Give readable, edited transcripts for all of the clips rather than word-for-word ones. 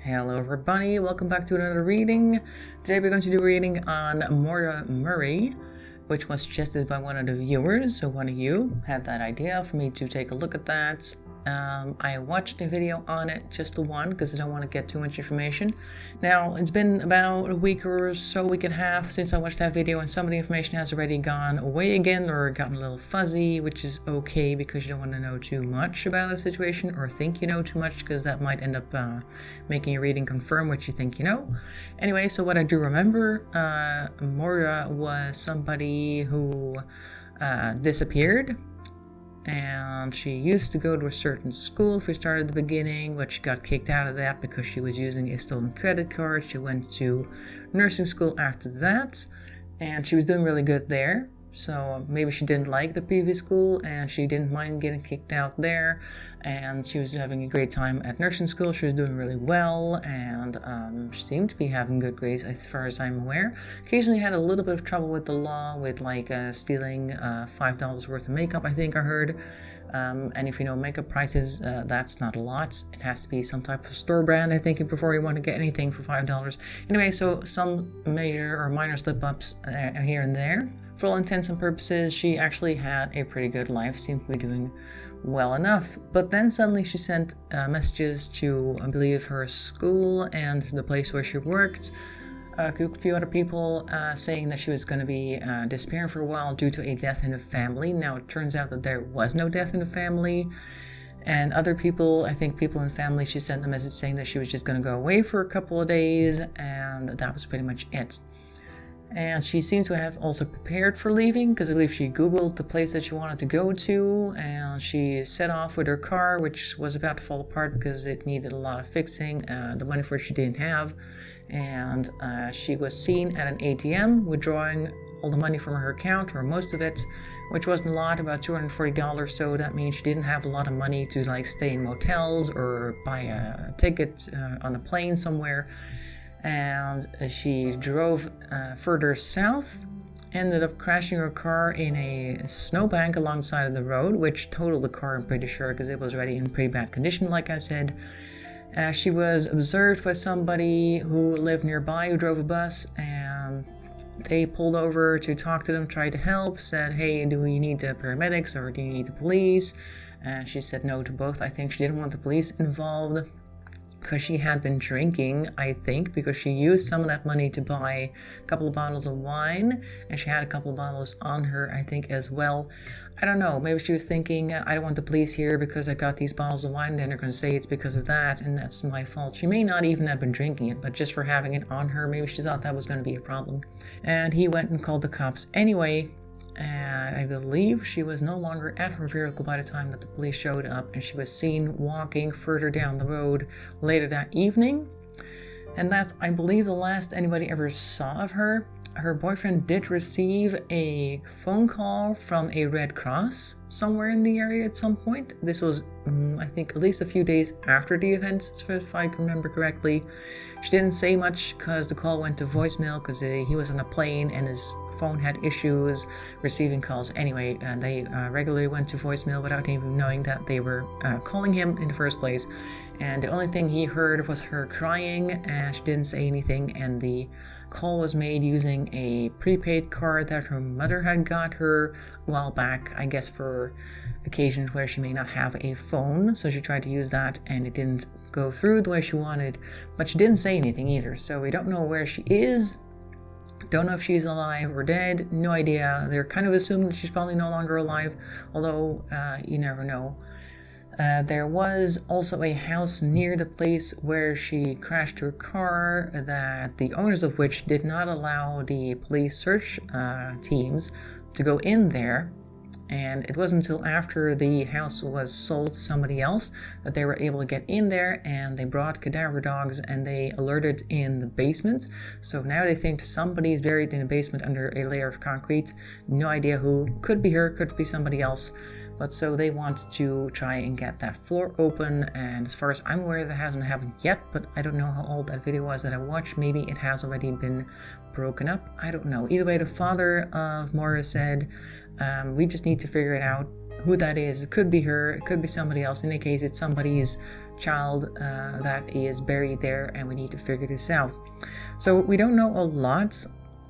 Hello everybody, welcome back to another reading. Today we're going to do a reading on Maura Murray, which was suggested by one of the viewers. So one of you had that idea for me to take a look at that. I watched a video on it, just the one, because I don't want to get too much information. Now, it's been about a week or so, week and a half since I watched that video, and some of the information has already gone away again or gotten a little fuzzy, which is okay because you don't want to know too much about a situation or think you know too much, because that might end up making your reading confirm what you think you know. Anyway, so what I do remember, Maura was somebody who disappeared. And she used to go to a certain school if we start at the beginning, but she got kicked out of that because she was using a stolen credit card. She went to nursing school after that, and she was doing really good there. So maybe she didn't like the previous school and she didn't mind getting kicked out there, and she was having a great time at nursing school. She was doing really well, and she seemed to be having good grades as far as I'm aware. Occasionally had a little bit of trouble with the law, with like stealing $5 worth of makeup, I think I heard. And if you know makeup prices, that's not a lot. It has to be some type of store brand, I think, before you want to get anything for $5. Anyway, so some major or minor slip-ups here and there. For all intents and purposes, she actually had a pretty good life, seemed to be doing well enough. But then suddenly she sent messages to, I believe, her school and the place where she worked, a few other people, saying that she was going to be disappearing for a while due to a death in the family. Now, it turns out that there was no death in the family. And other people, I think people in the family, she sent a message saying that she was just going to go away for a couple of days, and that was pretty much it. And she seemed to have also prepared for leaving, because I believe she Googled the place that she wanted to go to, and she set off with her car, which was about to fall apart because it needed a lot of fixing. The money for it she didn't have. And she was seen at an ATM withdrawing all the money from her account, or most of it, which wasn't a lot, about $240. So that means she didn't have a lot of money to like stay in motels or buy a ticket on a plane somewhere. And she drove further south, ended up crashing her car in a snowbank alongside of the road, which totaled the car, I'm pretty sure, because it was already in pretty bad condition, like I said. She was observed by somebody who lived nearby, who drove a bus, and they pulled over to talk to them, tried to help, said, hey, do you need the paramedics or do you need the police? And she said no to both. I think she didn't want the police involved, because she had been drinking, I think, because she used some of that money to buy a couple of bottles of wine, and she had a couple of bottles on her, I think, as well. I don't know, maybe she was thinking, I don't want the police here because I got these bottles of wine, then they're going to say it's because of that, and that's my fault. She may not even have been drinking it, but just for having it on her, maybe she thought that was going to be a problem. And he went and called the cops anyway. And I believe she was no longer at her vehicle by the time that the police showed up, and she was seen walking further down the road later that evening. And that's, I believe, the last anybody ever saw of her. Her boyfriend did receive a phone call from a Red Cross somewhere in the area at some point. This was, I think, at least a few days after the event, if I can remember correctly. She didn't say much because the call went to voicemail, because he was on a plane and his phone had issues receiving calls. Anyway, they regularly went to voicemail without even knowing that they were calling him in the first place. And the only thing he heard was her crying, and she didn't say anything, and the call was made using a prepaid card that her mother had got her a while back, I guess for occasions where she may not have a phone. So she tried to use that and it didn't go through the way she wanted, but she didn't say anything either. So we don't know where she is. Don't know if she's alive or dead. No idea. They're kind of assuming that she's probably no longer alive, although you never know. There was also a house near the place where she crashed her car, that the owners of which did not allow the police search teams to go in there. And it wasn't until after the house was sold to somebody else that they were able to get in there, and they brought cadaver dogs and they alerted in the basement. So now they think somebody's buried in the basement under a layer of concrete. No idea who. Could be her, could be somebody else. But so they want to try and get that floor open, and as far as I'm aware, that hasn't happened yet, but I don't know how old that video was that I watched. Maybe it has already been broken up. I don't know. Either way, the father of Maura said, we just need to figure it out who that is. It could be her, it could be somebody else. In any case, it's somebody's child that is buried there, and we need to figure this out. So we don't know a lot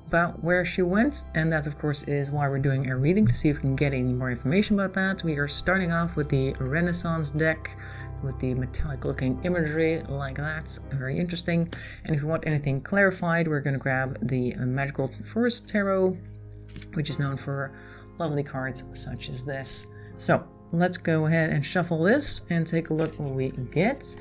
about where she went, and that of course is why we're doing a reading, to see if we can get any more information about that. We are starting off with the Renaissance deck with the metallic looking imagery like that, very interesting. And if you want anything clarified, we're going to grab the Magical Forest Tarot, which is known for lovely cards such as this. So let's go ahead and shuffle this and take a look what we get.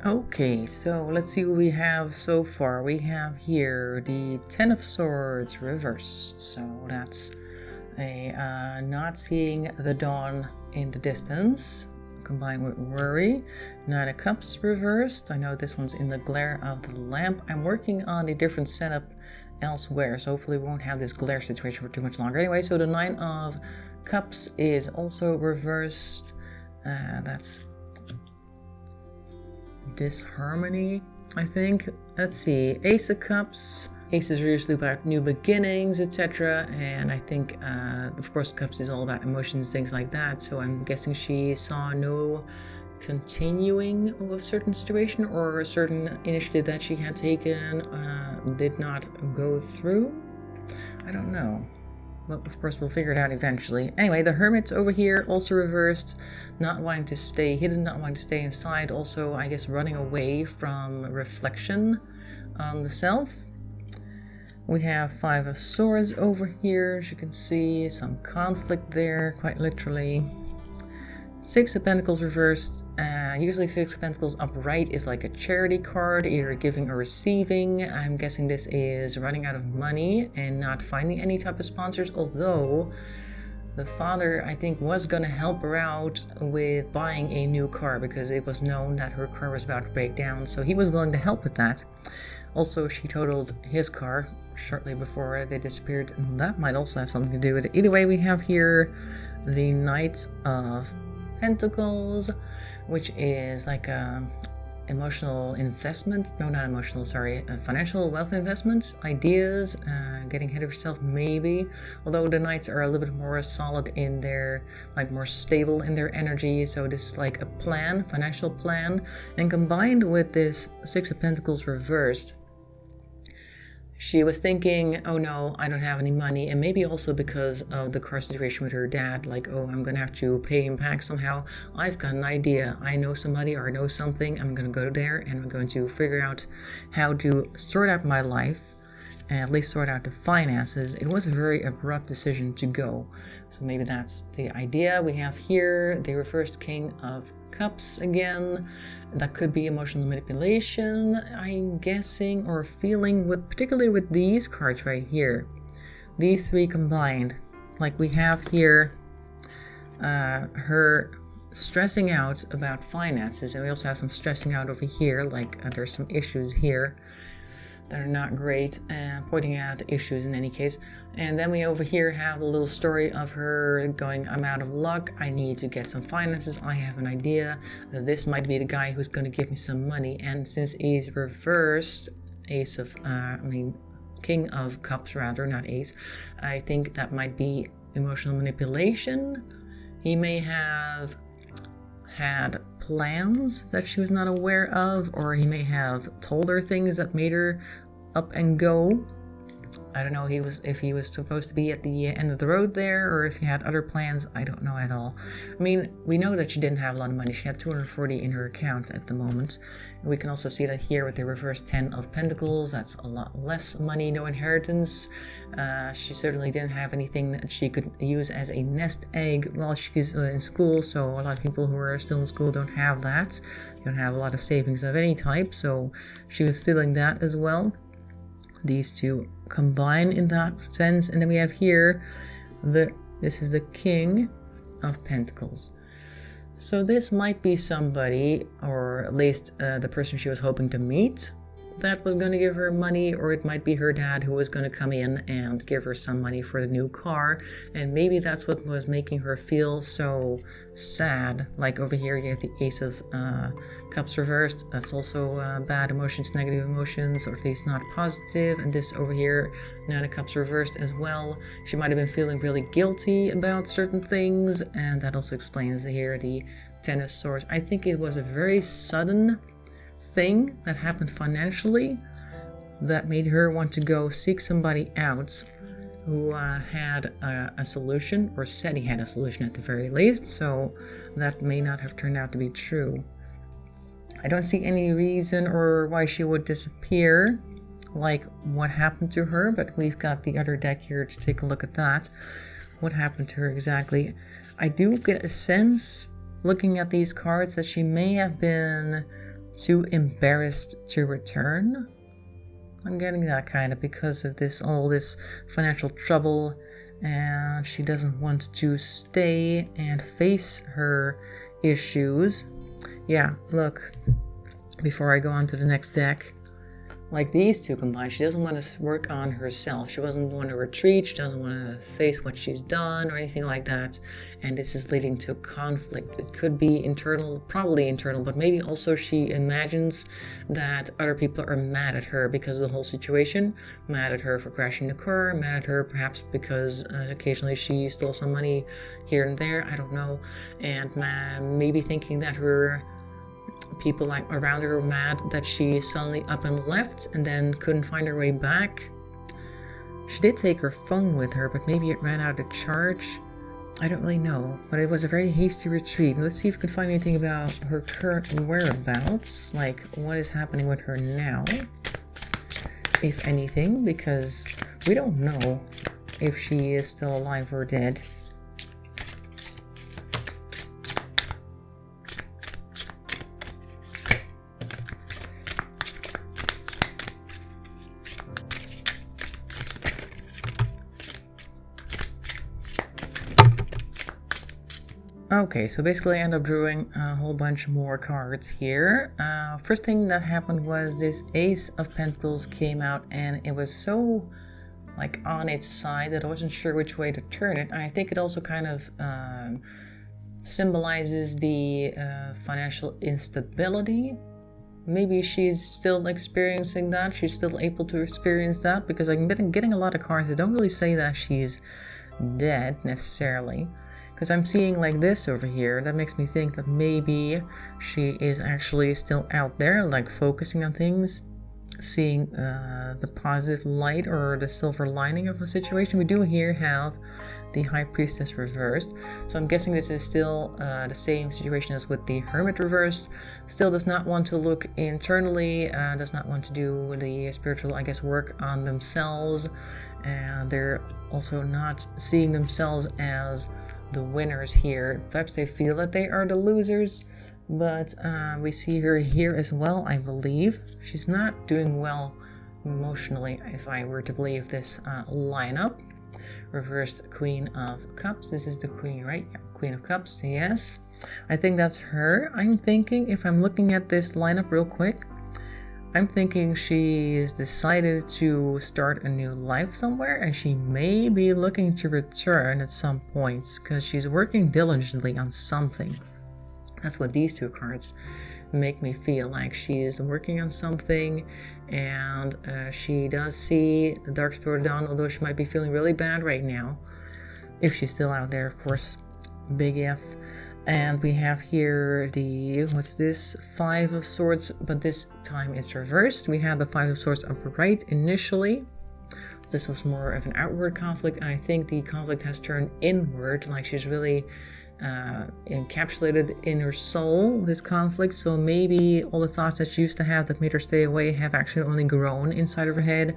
Okay, so let's see what we have so far. We have here the Ten of Swords reversed. So that's a not seeing the dawn in the distance, combined with worry. Nine of Cups reversed. I know this one's in the glare of the lamp. I'm working on a different setup elsewhere, so hopefully we won't have this glare situation for too much longer. Anyway, so the Nine of Cups is also reversed. That's disharmony, I think. Let's see, Ace of Cups. Aces are usually about new beginnings, etc. And I think, of course, Cups is all about emotions, things like that. So I'm guessing she saw no continuing of a certain situation, or a certain initiative that she had taken did not go through. I don't know. But of course, we'll figure it out eventually. Anyway, the Hermit's over here, also reversed. Not wanting to stay hidden, not wanting to stay inside. Also, I guess, running away from reflection on the self. We have Five of Swords over here. As you can see, some conflict there, quite literally. Six of Pentacles reversed. Usually Six of Pentacles upright is like a charity card, either giving or receiving. I'm guessing this is running out of money and not finding any type of sponsors, although the father, I think, was going to help her out with buying a new car because it was known that her car was about to break down, so he was willing to help with that. Also, she totaled his car shortly before they disappeared, and that might also have something to do with it. Either way, we have here the Knight of Pentacles, which is like a emotional investment. No, not emotional, sorry. A financial wealth investment. Ideas, getting ahead of yourself maybe. Although the Knights are a little bit more solid in their, like more stable in their energy. So this is like a plan, financial plan. And combined with this Six of Pentacles reversed, she was thinking, oh no, I don't have any money. And maybe also because of the car situation with her dad, like, oh, I'm going to have to pay him back somehow. I've got an idea. I know somebody or I know something. I'm going to go there and I'm going to figure out how to sort out my life and at least sort out the finances. It was a very abrupt decision to go. So maybe that's the idea. We have here the reversed King of Cups again. That could be emotional manipulation, I'm guessing, or feeling, with particularly with these cards right here. These three combined. Like we have here her stressing out about finances, and we also have some stressing out over here, like there's some issues here that are not great, pointing out the issues in any case. And then we over here have a little story of her going, I'm out of luck, I need to get some finances, I have an idea, this might be the guy who's going to give me some money. And since he's reversed, King of Cups rather, not Ace, I think that might be emotional manipulation. He may have had plans that she was not aware of, or he may have told her things that made her up and go. I don't know if he was supposed to be at the end of the road there, or if he had other plans. I don't know at all. I mean, we know that she didn't have a lot of money. She had 240 in her account at the moment. We can also see that here with the reverse 10 of Pentacles. That's a lot less money, no inheritance. She certainly didn't have anything that she could use as a nest egg while she's in school. So a lot of people who are still in school don't have that. They don't have a lot of savings of any type. So she was feeling that as well. These two combine in that sense. And then we have here this is the King of Pentacles. So this might be somebody, or at least the person she was hoping to meet, that was going to give her money, or it might be her dad who was going to come in and give her some money for the new car, and maybe that's what was making her feel so sad. Like over here you get the Ace of Cups reversed. That's also bad emotions, negative emotions, or at least not positive. And this over here, Nine of Cups reversed as well. She might have been feeling really guilty about certain things, and that also explains here the Ten of Swords. I think it was a very sudden thing that happened financially that made her want to go seek somebody out who had a solution, or said he had a solution at the very least, so that may not have turned out to be true. I don't see any reason or why she would disappear, like what happened to her, but we've got the other deck here to take a look at that. What happened to her exactly? I do get a sense, looking at these cards, that she may have been too embarrassed to return. I'm getting that kind of because of all this financial trouble, and she doesn't want to stay and face her issues. Yeah, look, before I go on to the next deck, like these two combined, she doesn't want to work on herself. She doesn't want to retreat. She doesn't want to face what she's done or anything like that. And this is leading to conflict. It could be internal, probably internal, but maybe also she imagines that other people are mad at her because of the whole situation. Mad at her for crashing the car. Mad at her perhaps because occasionally she stole some money here and there. I don't know. And maybe thinking that her people like around her were mad that she suddenly up and left and then couldn't find her way back. She did take her phone with her, but maybe it ran out of charge. I don't really know, but it was a very hasty retreat. Let's see if we can find anything about her current whereabouts, like what is happening with her now, if anything, because we don't know if she is still alive or dead. Okay, so basically I end up drawing a whole bunch more cards here. First thing that happened was this Ace of Pentacles came out, and it was so like on its side that I wasn't sure which way to turn it. And I think it also kind of symbolizes the financial instability. Maybe she's still experiencing that. She's still able to experience that, because I'm getting a lot of cards that don't really say that she's dead necessarily. Because I'm seeing like this over here, that makes me think that maybe she is actually still out there, like focusing on things, seeing the positive light or the silver lining of a situation. We do here have the High Priestess reversed, so I'm guessing this is still the same situation as with the Hermit reversed. Still does not want to look internally, does not want to do the spiritual, I guess, work on themselves, and they're also not seeing themselves as the winners here. Perhaps they feel that they are the losers, but we see her here as well, I believe. She's not doing well emotionally, if I were to believe this lineup. Reversed Queen of Cups. This is the Queen, right? Yeah, Queen of Cups, yes. I think that's her. I'm thinking, if I'm looking at this lineup real quick, I'm thinking she's decided to start a new life somewhere, and she may be looking to return at some points because she's working diligently on something. That's what these two cards make me feel like. She is working on something, and she does see the Dark Spirit Dawn, although she might be feeling really bad right now. If she's still out there, of course. Big if. And we have here the, what's this, Five of Swords, but this time it's reversed. We had the Five of Swords upright initially. So this was more of an outward conflict, and I think the conflict has turned inward, like she's really encapsulated in her soul, this conflict. So maybe all the thoughts that she used to have that made her stay away have actually only grown inside of her head,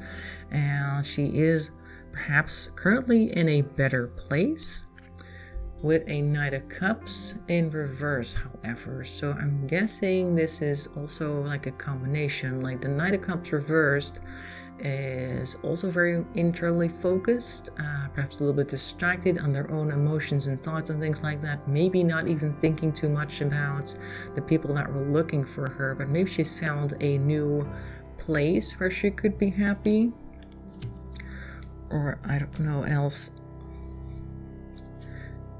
and she is perhaps currently in a better place. With a Knight of Cups in reverse, however. So I'm guessing this is also like a combination. Like the Knight of Cups reversed is also very internally focused, perhaps a little bit distracted on their own emotions and thoughts and things like that. Maybe not even thinking too much about the people that were looking for her, but maybe she's found a new place where she could be happy. Or I don't know else.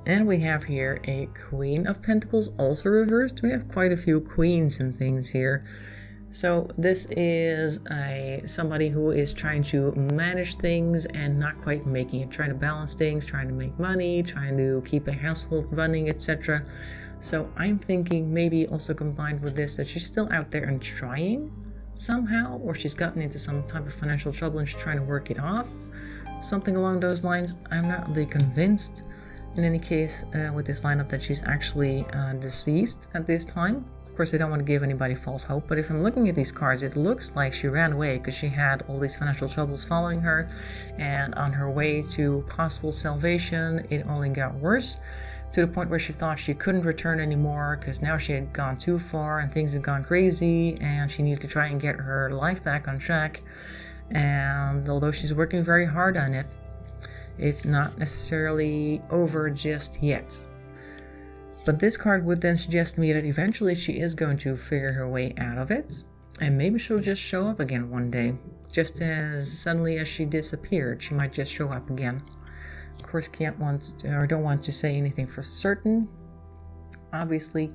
And we have here a Queen of Pentacles, also reversed. We have quite a few queens and things here. So this is somebody who is trying to manage things and not quite making it, trying to balance things, trying to make money, trying to keep a household running, etc. So I'm thinking maybe also combined with this that she's still out there and trying somehow, or she's gotten into some type of financial trouble and she's trying to work it off. Something along those lines. I'm not really convinced. In any case, with this lineup, that she's actually deceased at this time. Of course, I don't want to give anybody false hope, but if I'm looking at these cards, it looks like she ran away because she had all these financial troubles following her, and on her way to possible salvation, it only got worse, to the point where she thought she couldn't return anymore because now she had gone too far and things had gone crazy, and she needed to try and get her life back on track. And although she's working very hard on it, it's not necessarily over just yet. But this card would then suggest to me that eventually she is going to figure her way out of it, and maybe she'll just show up again one day. Just as suddenly as she disappeared, she might just show up again. Of course, don't want to say anything for certain, obviously.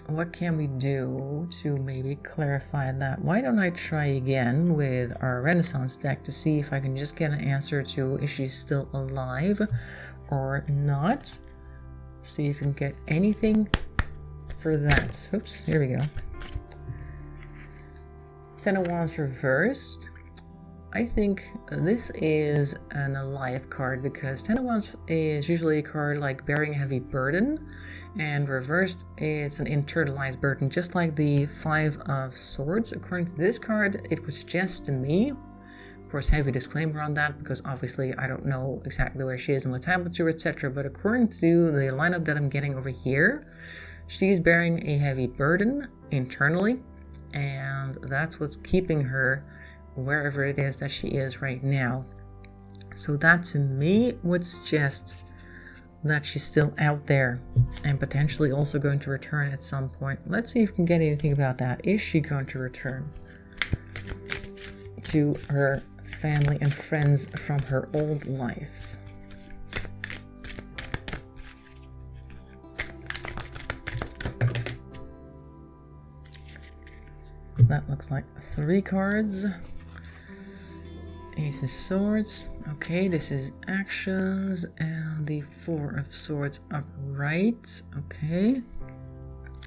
What can we do to maybe clarify that? Why don't I try again with our Renaissance deck to see if I can just get an answer to is she still alive or not? See if we can get anything for that. Oops, here we go. Ten of Wands reversed. I think this is an alive card because Ten of Wands is usually a card like bearing a heavy burden, and reversed is an internalized burden, just like the Five of Swords. According to this card, it would suggest to me, of course, heavy disclaimer on that because obviously I don't know exactly where she is and what's happened to her, etc. But according to the lineup that I'm getting over here, she's bearing a heavy burden internally, and that's what's keeping her wherever it is that she is right now. So that to me would suggest that she's still out there and potentially also going to return at some point. Let's see if we can get anything about that. Is she going to return to her family and friends from her old life? That looks like 3 cards. Ace of Swords. Okay, this is actions, and the Four of Swords upright. Okay,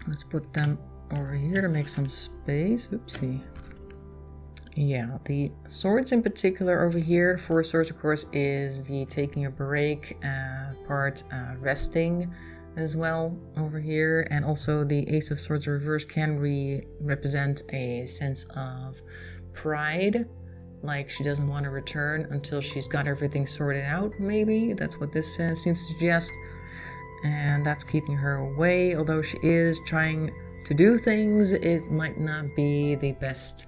let's put them over here to make some space. Oopsie. Yeah, the swords in particular over here. Four of Swords, of course, is the taking a break part, resting as well over here, and also the Ace of Swords reverse can represent a sense of pride. Like she doesn't want to return until she's got everything sorted out, maybe. That's what this seems to suggest. And that's keeping her away. Although she is trying to do things, it might not be the best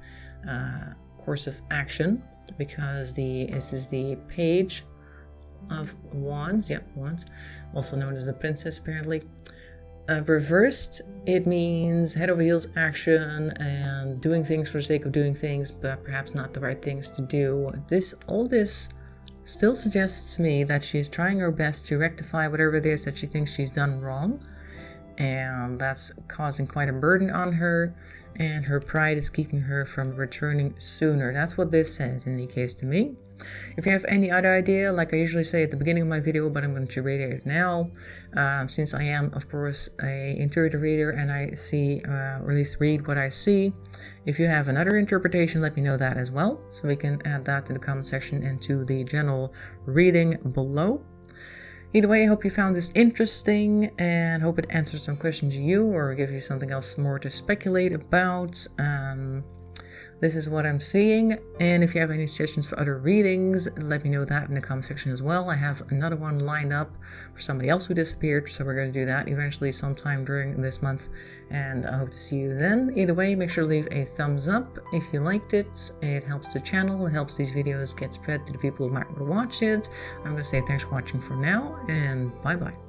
course of action. Because this is the Page of Wands. Yep, Wands. Also known as the Princess, apparently. Reversed, it means head over heels action and doing things for the sake of doing things, but perhaps not the right things to do. All this still suggests to me that she's trying her best to rectify whatever it is that she thinks she's done wrong, and that's causing quite a burden on her, and her pride is keeping her from returning sooner. That's what this says in any case to me. If you have any other idea, like I usually say at the beginning of my video, but I'm going to read it now, since I am, of course, a intuitive reader and I see, or at least read what I see. If you have another interpretation, let me know that as well, so we can add that to the comment section and to the general reading below. Either way, I hope you found this interesting and hope it answers some questions to you or give you something else more to speculate about. This is what I'm seeing, and if you have any suggestions for other readings, let me know that in the comment section as well. I have another one lined up for somebody else who disappeared, so we're going to do that eventually sometime during this month, and I hope to see you then. Either way, make sure to leave a thumbs up if you liked it. It helps the channel, it helps these videos get spread to the people who might want to watch it. I'm going to say thanks for watching for now, and bye bye.